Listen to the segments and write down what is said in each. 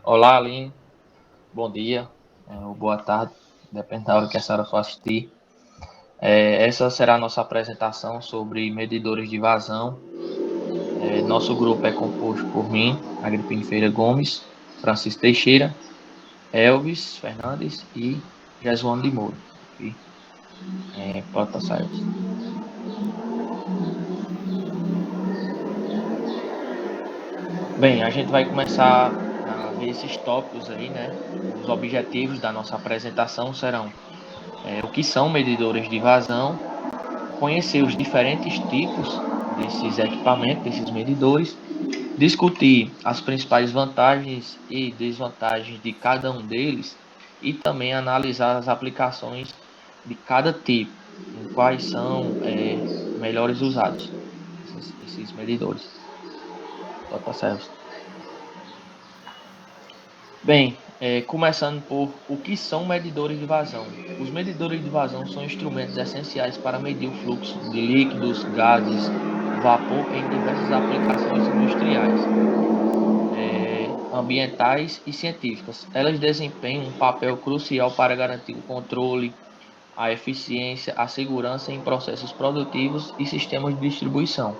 Olá, Aline. Bom dia, ou boa tarde, depende da hora que a senhora for assistir. Essa será a nossa apresentação sobre medidores de vazão. Nosso grupo é composto por mim, Agripino Feira Gomes, Francisco Teixeira, Elvis Fernandes e Jesuano de Moura. Ok? Pode passar, Elvis. Bem, a gente vai começar a ver esses tópicos aí, né? Os objetivos da nossa apresentação serão o que são medidores de vazão, conhecer os diferentes tipos desses equipamentos, desses medidores, discutir as principais vantagens e desvantagens de cada um deles e também analisar as aplicações de cada tipo, em quais são melhores usados esses medidores. Pode passar. Bem, começando por o que são medidores de vazão. Os medidores de vazão são instrumentos essenciais para medir o fluxo de líquidos, gases, vapor em diversas aplicações industriais, ambientais e científicas. Elas desempenham um papel crucial para garantir o controle, a eficiência, a segurança em processos produtivos e sistemas de distribuição.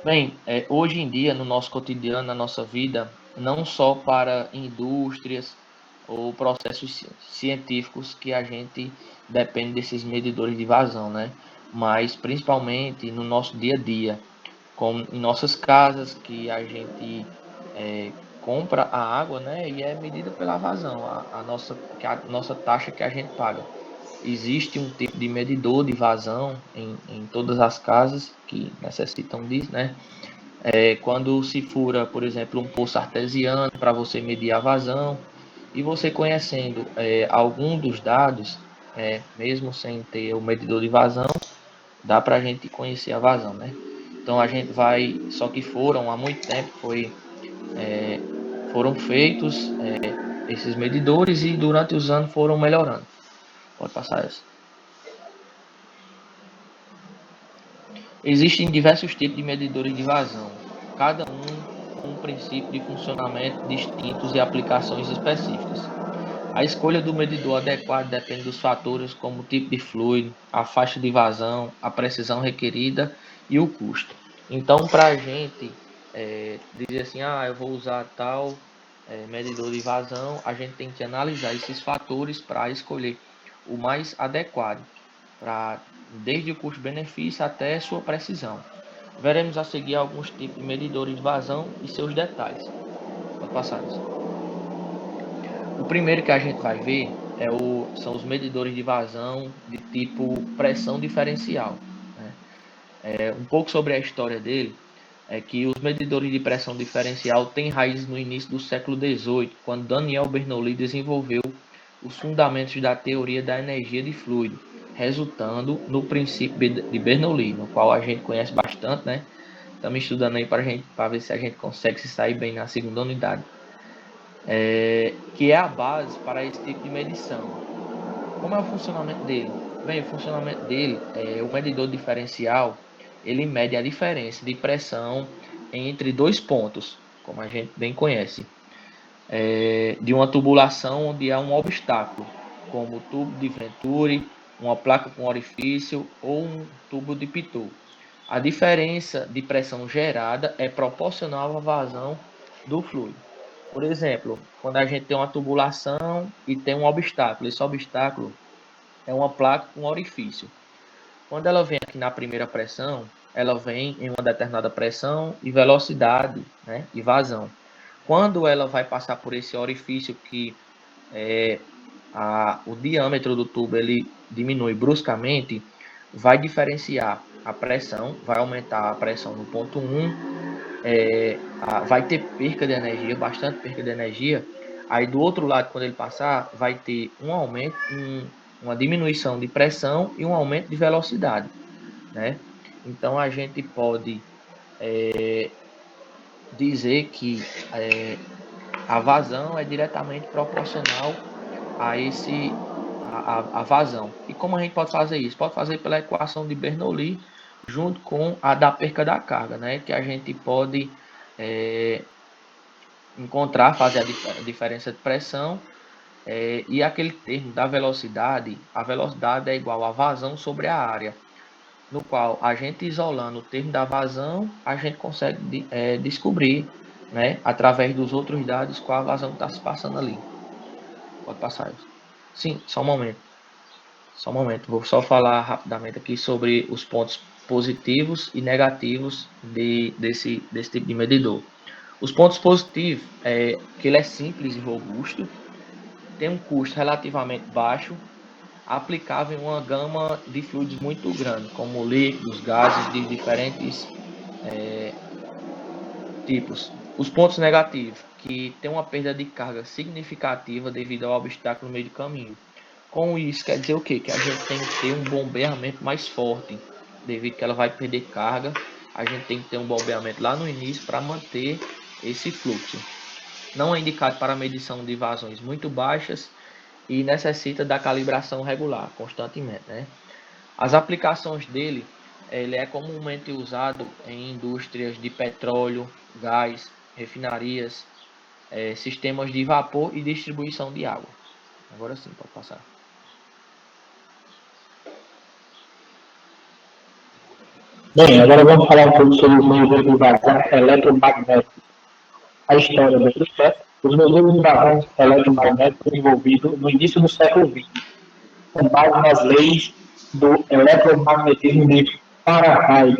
Bem, hoje em dia, no nosso cotidiano, na nossa vida, não só para indústrias ou processos científicos que a gente depende desses medidores de vazão, né? Mas principalmente no nosso dia a dia, como em nossas casas, que a gente compra a água, né? E é medida pela vazão, a nossa taxa que a gente paga. Existe um tipo de medidor de vazão em todas as casas que necessitam disso, né? Quando se fura, por exemplo, um poço artesiano para você medir a vazão, e você conhecendo algum dos dados, mesmo sem ter o medidor de vazão, dá para a gente conhecer a vazão, né? Então a gente vai, só que foram há muito tempo, foram feitos esses medidores e durante os anos foram melhorando. Pode passar essa. Existem diversos tipos de medidores de vazão, cada um com um princípio de funcionamento distintos e aplicações específicas. A escolha do medidor adequado depende dos fatores como o tipo de fluido, a faixa de vazão, a precisão requerida e o custo. Então, para a gente dizer assim, eu vou usar tal medidor de vazão, a gente tem que analisar esses fatores para escolher o mais adequado, para desde o custo-benefício até sua precisão. Veremos a seguir alguns tipos de medidores de vazão e seus detalhes. Pode passar isso. O primeiro que a gente vai ver são os medidores de vazão de tipo pressão diferencial, né? Um pouco sobre a história dele é que os medidores de pressão diferencial têm raiz no início do século XVIII, quando Daniel Bernoulli desenvolveu os fundamentos da teoria da energia de fluido, resultando no princípio de Bernoulli, no qual a gente conhece bastante, né? Estamos estudando aí para ver se a gente consegue se sair bem na segunda unidade, que é a base para esse tipo de medição. Como é o funcionamento dele? Bem, o funcionamento dele é o medidor diferencial, ele mede a diferença de pressão entre dois pontos, como a gente bem conhece, de uma tubulação onde há um obstáculo, como o tubo de Venturi, uma placa com orifício ou um tubo de Pitot. A diferença de pressão gerada é proporcional à vazão do fluido. Por exemplo, quando a gente tem uma tubulação e tem um obstáculo, esse obstáculo é uma placa com orifício. Quando ela vem aqui na primeira pressão, ela vem em uma determinada pressão e velocidade, né, e vazão. Quando ela vai passar por esse orifício que o diâmetro do tubo ele diminui bruscamente, vai diferenciar a pressão, vai aumentar a pressão no ponto 1, vai ter perca de energia, bastante perca de energia. Aí do outro lado, quando ele passar, vai ter um aumento, uma diminuição de pressão e um aumento de velocidade, né? Então a gente pode dizer que a vazão é diretamente proporcional a a vazão. E como a gente pode fazer isso? Pode fazer pela equação de Bernoulli junto com a da perca da carga, né? Que a gente pode encontrar, fazer a diferença de pressão, e aquele termo da velocidade, a velocidade é igual a vazão sobre a área, no qual a gente isolando o termo da vazão, a gente consegue descobrir, né, através dos outros dados, qual a vazão que está se passando ali. Pode passar isso. Sim, só um momento. Só um momento. Vou só falar rapidamente aqui sobre os pontos positivos e negativos desse tipo de medidor. Os pontos positivos é que ele é simples e robusto, tem um custo relativamente baixo, aplicável em uma gama de fluidos muito grande, como líquidos, gases de diferentes tipos. Os pontos negativos, que tem uma perda de carga significativa devido ao obstáculo no meio do caminho. Com isso, quer dizer o quê? Que a gente tem que ter um bombeamento mais forte, devido que ela vai perder carga, a gente tem que ter um bombeamento lá no início para manter esse fluxo. Não é indicado para medição de vazões muito baixas e necessita da calibração regular, constantemente, né? As aplicações dele, ele é comumente usado em indústrias de petróleo, gás, refinarias, sistemas de vapor e distribuição de água. Agora sim, pode passar. Bem, agora vamos falar um pouco sobre os medidores de vazão eletromagnéticos. A história do processo. Os medidores de vazão eletromagnéticos desenvolvidos no início do século XX, com base nas leis do eletromagnetismo de Faraday.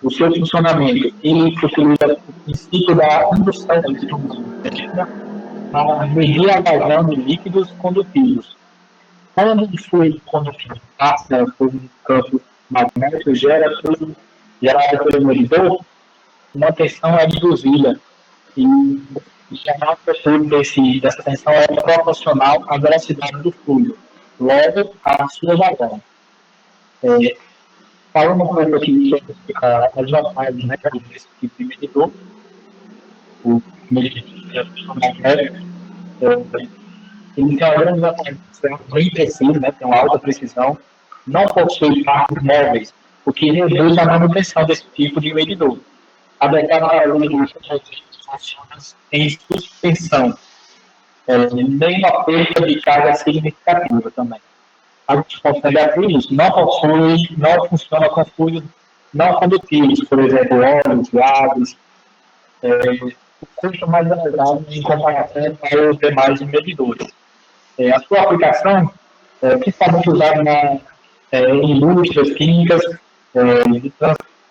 O seu funcionamento, ele utiliza o princípio da indução eletromagnética para medir a vazão de líquidos condutivos. Quando o fluido condutivo passa por um campo magnético gerado pelo medidor, uma tensão é induzida e a amplitude dessa tensão é proporcional à velocidade do fluido, logo à sua vazão. Falando um pouco aqui sobre as vantagens, né, desse tipo de medidor, o medidor magnético, ele tem uma grande vantagem, é bem preciso, né, tem uma alta precisão, não possui partes móveis, o que reduz a manutenção desse tipo de medidor. Adequado para medidores em suspensão, nem uma perda de carga significativa também. A gente consegue abrir isso, não funciona com fluidos não condutíveis, por exemplo, óleos, gases, o custo mais elevado em comparação aos demais medidores. A sua aplicação é principalmente usada em indústrias químicas,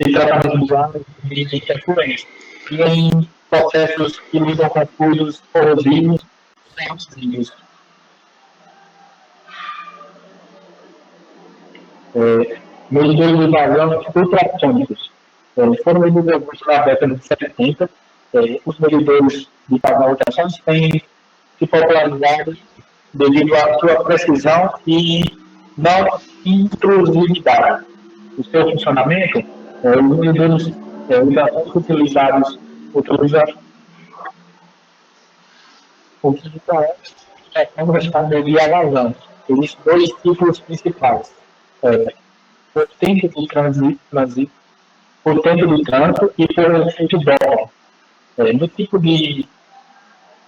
de tratamento de água e de efluentes, e em processos que lidam com fluidos corrosivos sensíveis. Medidores de vazão ultrassônicos. Foram desenvolvidos na década de 70. Os medidores de vazão ultrassônicos têm se popularizado devido à sua precisão e não intrusividade. O seu funcionamento, os medidores ultrassônicos utilizam o estado de medir a vazão. Existem dois tipos principais. Por tempo de trânsito, por tempo de trânsito e por efeito Doppler. No tipo de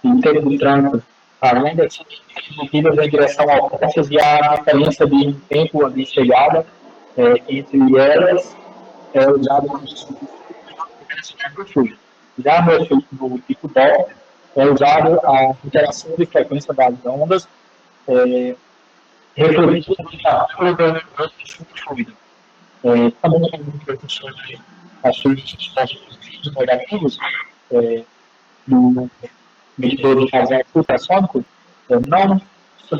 tempo de trânsito, além das medidas em direção ao pontos e a diferença de tempo de chegada entre elas é usada no fluido. Já no tipo Doppler, é usado a interação de frequência das ondas refletindo a temperatura do fluido. Também sobre as suas negativos do medidor de vazão ultrassônico não são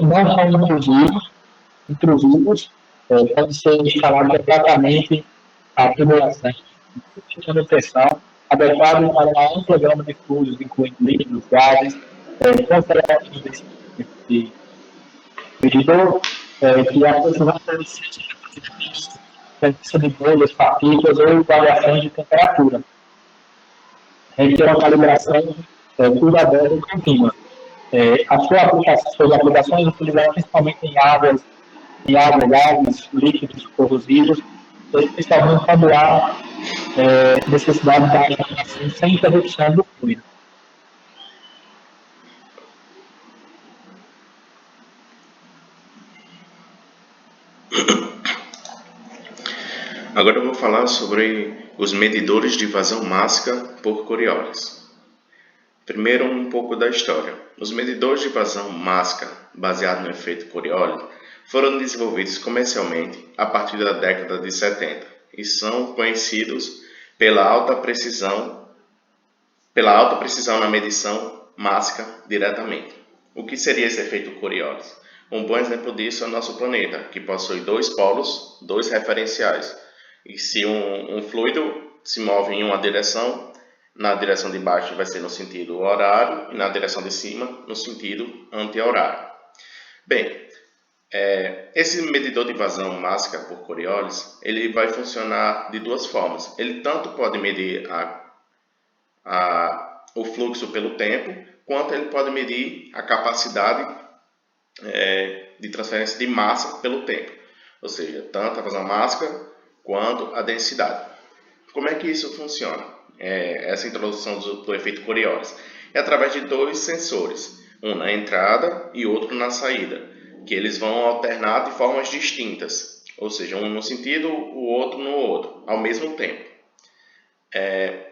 intrusivos, podem ser instalados exatamente a tubulação, manutenção, adequado para uma ampla gama de fluidos, incluindo líquidos, gases, considerados desse medidor, que a precisão de bolhas, partículas ou variações de temperatura. Requer uma calibração cuidadosa e contínua. Suas aplicações utilizadas principalmente em água, gases, líquidos corrosivos, especialmente quando há necessidade da alimentação sem interrupção do fluido. Agora eu vou falar sobre os medidores de vazão mássica por Coriolis. Primeiro, um pouco da história. Os medidores de vazão mássica, baseados no efeito Coriolis, foram desenvolvidos comercialmente a partir da década de 70 e são conhecidos pela alta precisão na medição mássica diretamente. O que seria esse efeito Coriolis? Um bom exemplo disso é o nosso planeta, que possui dois polos, dois referenciais. E se um fluido se move em uma direção, na direção de baixo vai ser no sentido horário e na direção de cima no sentido anti-horário. Bem, esse medidor de vazão mássica por Coriolis, ele vai funcionar de duas formas. Ele tanto pode medir o fluxo pelo tempo, quanto ele pode medir a capacidade de transferência de massa pelo tempo. Ou seja, tanto a vazão mássica quanto a densidade. Como é que isso funciona? Essa introdução do efeito Coriolis é através de dois sensores, um na entrada e outro na saída, que eles vão alternar de formas distintas, ou seja, um no sentido, o outro no outro, ao mesmo tempo.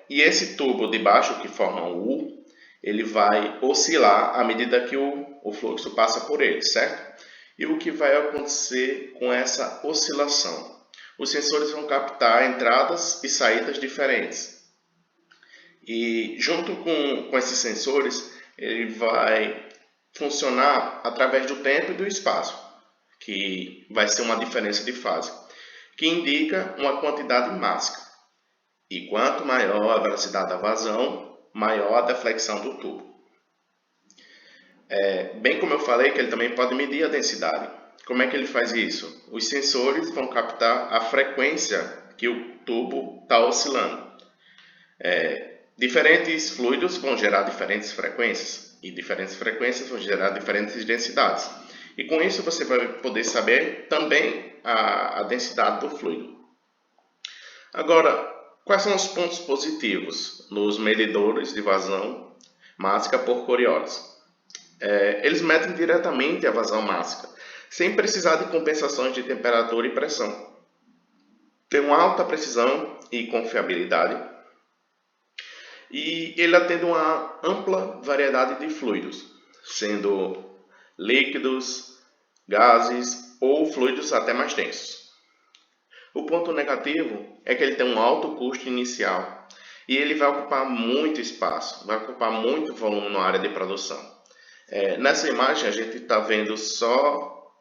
E esse tubo de baixo, que forma o U, ele vai oscilar à medida que o fluxo passa por ele, certo? E o que vai acontecer com essa oscilação? Os sensores vão captar entradas e saídas diferentes. E junto com esses sensores, ele vai funcionar através do tempo e do espaço, que vai ser uma diferença de fase, que indica uma quantidade mássica. E quanto maior a velocidade da vazão, maior a deflexão do tubo. Bem como eu falei, que ele também pode medir a densidade. Como é que ele faz isso? Os sensores vão captar a frequência que o tubo está oscilando. Diferentes fluidos vão gerar diferentes frequências, e diferentes frequências vão gerar diferentes densidades. E com isso você vai poder saber também a densidade do fluido. Agora, quais são os pontos positivos nos medidores de vazão mássica por Coriolis? Eles medem diretamente a vazão mássica, sem precisar de compensações de temperatura e pressão. Tem uma alta precisão e confiabilidade, e ele atende uma ampla variedade de fluidos, sendo líquidos, gases ou fluidos até mais densos. O ponto negativo é que ele tem um alto custo inicial e ele vai ocupar muito espaço, vai ocupar muito volume na área de produção. Nessa imagem a gente está vendo só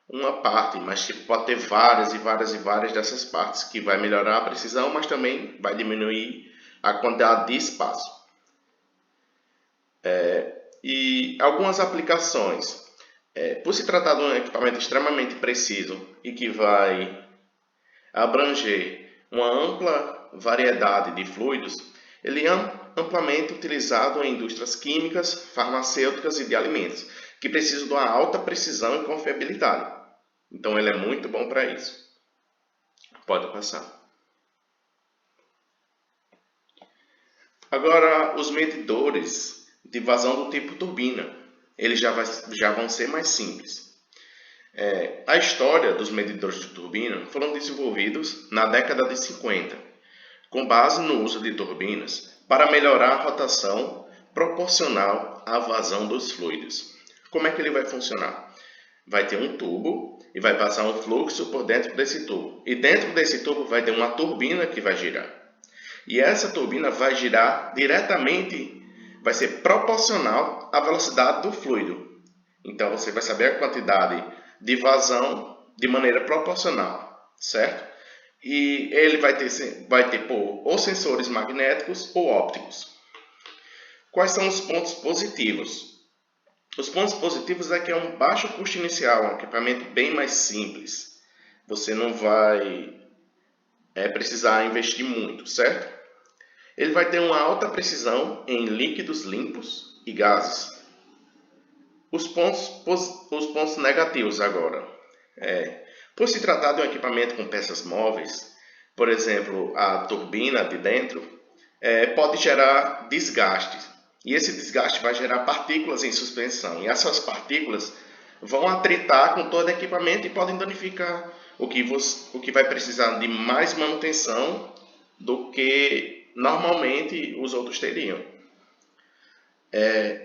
uma parte, mas pode ter várias e várias e várias dessas partes, que vai melhorar a precisão, mas também vai diminuir a quantidade de espaço. E algumas aplicações. Por se tratar de um equipamento extremamente preciso e que vai abranger uma ampla variedade de fluidos, ele é amplamente utilizado em indústrias químicas, farmacêuticas e de alimentos, que precisam de uma alta precisão e confiabilidade. Então ele é muito bom para isso. Pode passar. Agora, os medidores de vazão do tipo turbina, eles já vão ser mais simples. A história dos medidores de turbina foram desenvolvidos na década de 50, com base no uso de turbinas para melhorar a rotação proporcional à vazão dos fluidos. Como é que ele vai funcionar? Vai ter um tubo e vai passar um fluxo por dentro desse tubo. E dentro desse tubo vai ter uma turbina que vai girar. E essa turbina vai girar diretamente, vai ser proporcional à velocidade do fluido. Então você vai saber a quantidade de vazão de maneira proporcional, certo? E ele vai ter ou sensores magnéticos ou ópticos. Quais são os pontos positivos? Os pontos positivos é que é um baixo custo inicial, um equipamento bem mais simples. Você não vai precisar investir muito, certo? Ele vai ter uma alta precisão em líquidos limpos e gases. Os pontos negativos agora. Por se tratar de um equipamento com peças móveis, por exemplo, a turbina de dentro, pode gerar desgastes. E esse desgaste vai gerar partículas em suspensão. E essas partículas vão atritar com todo o equipamento e podem danificar, o que vai precisar de mais manutenção do que normalmente os outros teriam.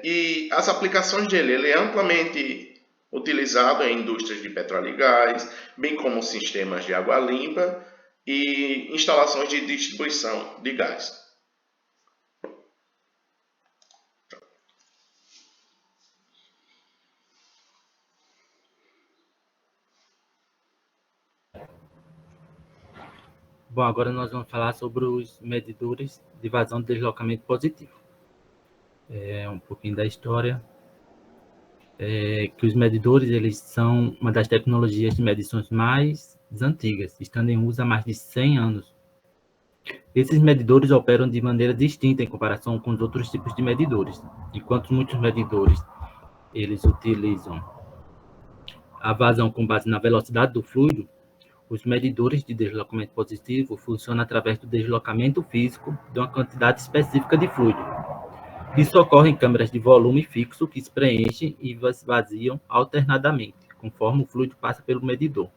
E as aplicações dele, ele é amplamente utilizado em indústrias de petróleo e gás, bem como sistemas de água limpa e instalações de distribuição de gás. Bom, agora nós vamos falar sobre os medidores de vazão de deslocamento positivo. Um pouquinho da história. Que os medidores, eles são uma das tecnologias de medições mais antigas, estando em uso há mais de 100 anos. Esses medidores operam de maneira distinta em comparação com os outros tipos de medidores. Enquanto muitos medidores, eles utilizam a vazão com base na velocidade do fluido, os medidores de deslocamento positivo funcionam através do deslocamento físico de uma quantidade específica de fluido. Isso ocorre em câmeras de volume fixo que se preenchem e esvaziam alternadamente, conforme o fluido passa pelo medidor.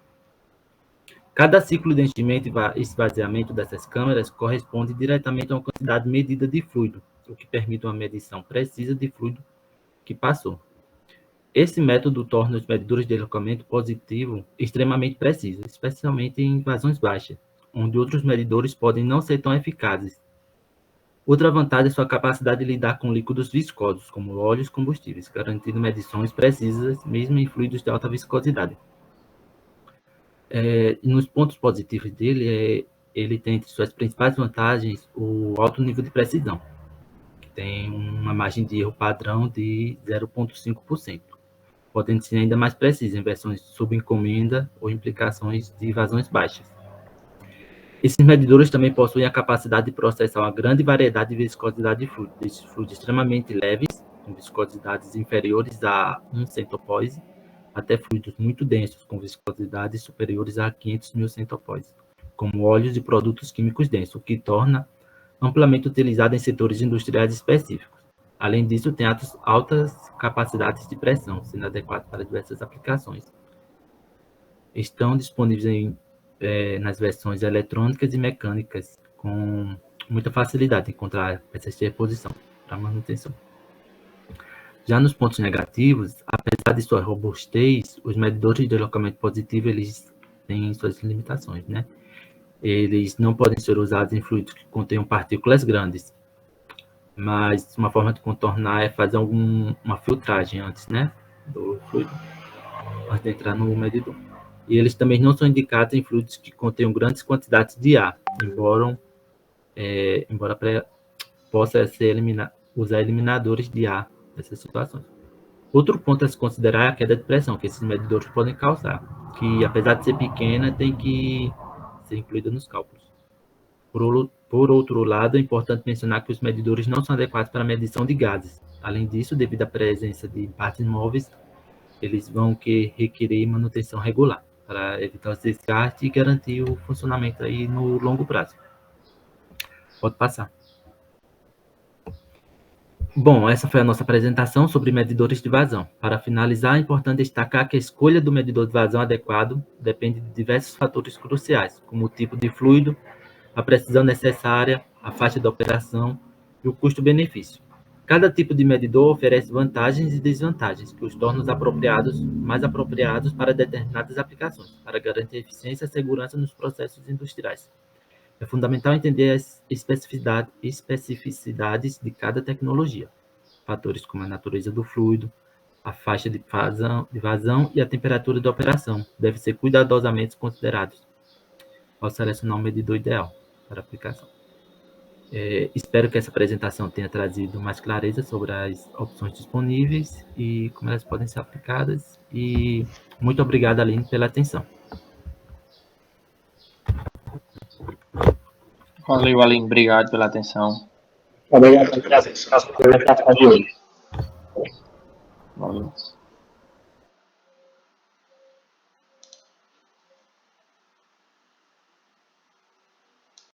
Cada ciclo de enchimento e esvaziamento dessas câmeras corresponde diretamente a uma quantidade medida de fluido, o que permite uma medição precisa de fluido que passou. Esse método torna os medidores de deslocamento positivo extremamente precisos, especialmente em vazões baixas, onde outros medidores podem não ser tão eficazes. Outra vantagem é sua capacidade de lidar com líquidos viscosos, como óleos e combustíveis, garantindo medições precisas, mesmo em fluidos de alta viscosidade. Nos pontos positivos dele, ele tem entre suas principais vantagens o alto nível de precisão, que tem uma margem de erro padrão de 0,5%. Podendo ser ainda mais preciso em versões sob encomenda ou implicações de vazões baixas. Esses medidores também possuem a capacidade de processar uma grande variedade de viscosidade de fluido, desde fluidos extremamente leves, com viscosidades inferiores a 1 centopose, até fluidos muito densos, com viscosidades superiores a 500.000 centopose, como óleos e produtos químicos densos, o que torna amplamente utilizado em setores industriais específicos. Além disso, tem altas capacidades de pressão, sendo adequado para diversas aplicações. Estão disponíveis nas versões eletrônicas e mecânicas, com muita facilidade de encontrar peças de reposição para manutenção. Já nos pontos negativos, apesar de sua robustez, os medidores de deslocamento positivo eles têm suas limitações, né? Eles não podem ser usados em fluidos que contenham partículas grandes, mas uma forma de contornar é fazer uma filtragem antes, né, do fluido, antes de entrar no medidor. E eles também não são indicados em fluidos que contenham grandes quantidades de ar, embora possa usar eliminadores de ar nessas situações. Outro ponto a se considerar é a queda de pressão que esses medidores podem causar, que apesar de ser pequena, tem que ser incluída nos cálculos. Por outro lado, é importante mencionar que os medidores não são adequados para a medição de gases. Além disso, devido à presença de partes móveis, eles vão requerer manutenção regular para evitar os desgastes e garantir o funcionamento aí no longo prazo. Pode passar. Bom, essa foi a nossa apresentação sobre medidores de vazão. Para finalizar, é importante destacar que a escolha do medidor de vazão adequado depende de diversos fatores cruciais, como o tipo de fluido, a precisão necessária, a faixa de operação e o custo-benefício. Cada tipo de medidor oferece vantagens e desvantagens que os tornam mais apropriados para determinadas aplicações, para garantir eficiência e segurança nos processos industriais. É fundamental entender as especificidades de cada tecnologia, fatores como a natureza do fluido, a faixa de vazão e a temperatura de operação devem ser cuidadosamente considerados ao selecionar o medidor ideal para aplicação. Espero que essa apresentação tenha trazido mais clareza sobre as opções disponíveis e como elas podem ser aplicadas. E muito obrigado, Aline, pela atenção. Valeu, Aline. Obrigado pela atenção. Obrigado pela apresentação de hoje. Valeu.